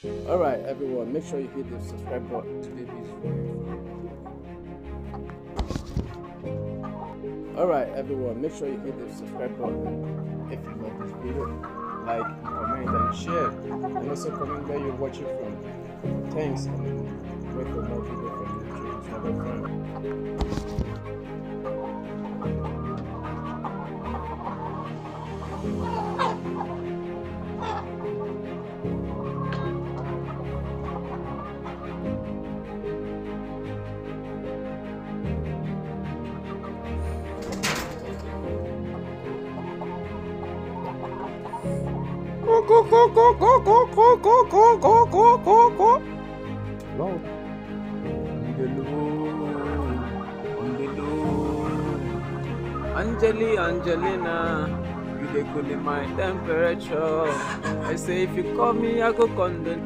Alright, everyone, make sure you hit the subscribe button. Today is Alright, everyone, make sure you hit the subscribe button if you like this video. Like, comment, and share. And also comment where you're watching from. Thanks, and wait for more video from you. Have a friend. Lord. Angelina, you dey cool my temperature. I say if you call me, I go condemn.